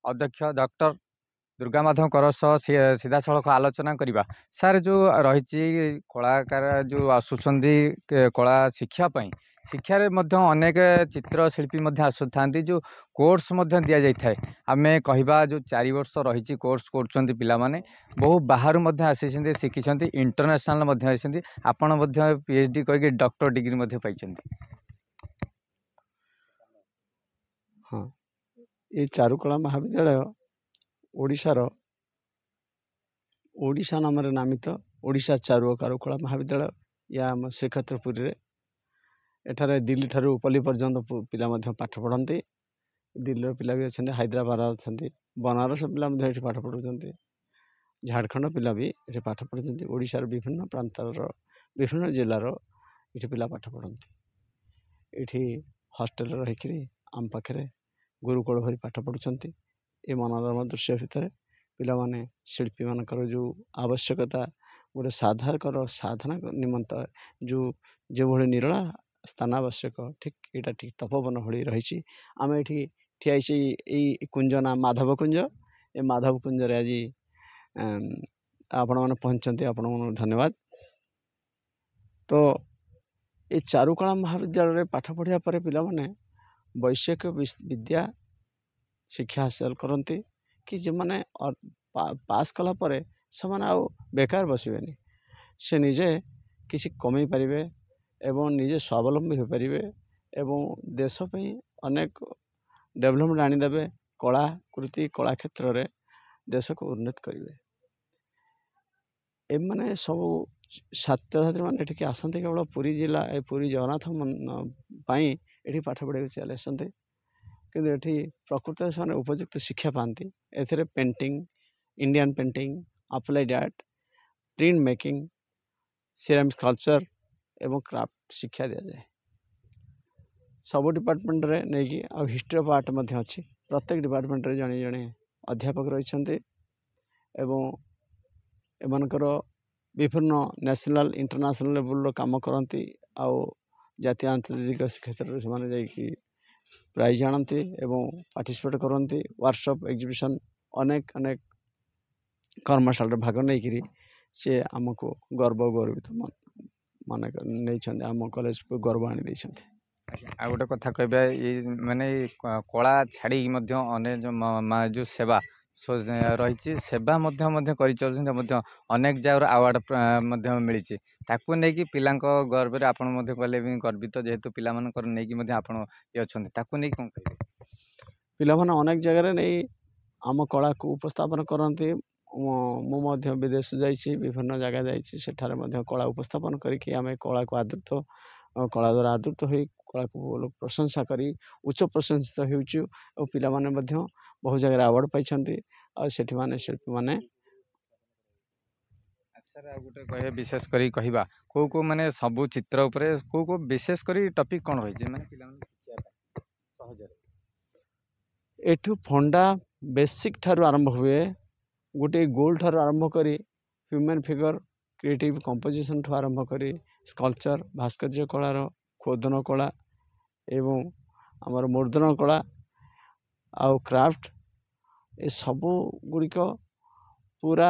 अध्यक्ष डॉक्टर दुर्गा माधव कर सीधा सड़क आलोचना करवा सार जो रही कलाकार जो आसुंच कला शिक्षापी शिक्षार अनेक चित्रशिल्पी आसुता जो कोर्स दि जाए आम कह जो 4 वर्ष रही कोर्स कर पाने बहु बाहर आसी शिखी इंटरनेशनल आपण पीएचडी करके डॉक्टर डिग्री पाई। हाँ ये चारुकला महाविद्यालय ओडिशार ओडिशा नाम नामित ओडिशा चारु कारुकला महाविद्यालय या आम श्रीक्षेत्रपुरी रे एठारे दिल्ली ठारू उपली पर्यंत पिला पाठ पढ़ती। दिल्ली पिला भी अच्छा हैदराबाद अच्छा बनारस पिला ये पाठ पढ़ुं झारखंड पिला भी ये पाठ पढ़ुं ओडिशार विभिन्न प्रांतर विभिन्न जिलार ये पिला पाठ पढ़ती ये हॉस्टेल रहीकि आम पाखे गुरुकुल भरी पाठ पढ़ुं। ये मनोरम दृश्य भितर पिला माने शिल्पी मानकर जो आवश्यकता गोटे साधना निमंत जो भली निरला स्थान आवश्यक ठीक यहाँ ठीक तपोवन भली रही आम ये ठिया कुंज ना माधव कुंज ए माधव कुंज आज आपण मैंने पहुँचते आपण धन्यवाद। तो ये चारुकला महाविद्यालय पाठ पढ़िया पर पिला माने वैषयिक विद्या शिक्षा हासिल करती कि जो मैंने पास कला परे से मैंने आउ बेकार बसबेनि से निजे किसी कमई पारे एवं निजे स्वावलंबी हो पारे एवं देश पे अनेक डेवलपमेंट आनीदे कलाकृति कला क्षेत्र में देश को उन्नत करेंगे। एम सब छात्र छात्री मैंने आसते केवल पुरी जिला पुरी जगन्नाथ ये पाठ पढ़ा चले आसते कि प्रकृत से उपयुक्त शिक्षा पाती ए painting Indian painting applied art print making ceramic sculpture एवं क्राफ्ट शिक्षा दि जाए सब डिपार्टमेंट रे नहीं आ हिस्ट्री ऑफ आर्ट अच्छी प्रत्येक डिपार्टमेंट रे जड़े जड़े अध्यापक रही एमनकर विभिन्न नेशनल इंटरनेशनल लेवल काम करती आउ जातीय आंतर्जातिक क्षेत्र से प्राइज आणती एवं पार्टिसिपेट करती वर्कशॉप एग्जीबिशन अनेक अनेक कर्मशाला भाग नहीं सी आमको गर्व गौरवित मन नहीं आम कॉलेज को गर्व आनी देते। आ गोटे कथा कहबा ये माने कला छाड़ी जो सेवा रही सेवा अनेक जगह अवार्ड मिली ताकू नहीं पिला गर्व आपण कहले गर्वित जेहेतु पिला नहीं आपण ये अच्छा ताकू नहीं कौन कहे पिला अनेक जगह नहीं आम कला को उपस्थापन करती मु विदेश जाइए विभिन्न जगह जाइए कला उपस्थापन करके आम कला को आदृत कला द्वारा आदृत हो कला को लोग प्रशंसा करी उच्च प्रशंसित हो पिला बहुत जगह अवार्ड पाई शिल्पी मैंने गोटे कहे विशेष करी कहवा को को माने सबू चित्र उपरे को विशेष करी टॉपिक कौन रही एठू फंडा बेसिक ठारू आरंभ हुए गोटे गोल ठारू आरंभ करी ह्यूमन फिगर क्रिएटिव कंपोजिशन ठू आरंभ करी स्कल्पचर भास्कर्य कलार खोदन कला एवं आमर मुद्रण कला आउ क्राफ्ट ए सबू गुड़िक पूरा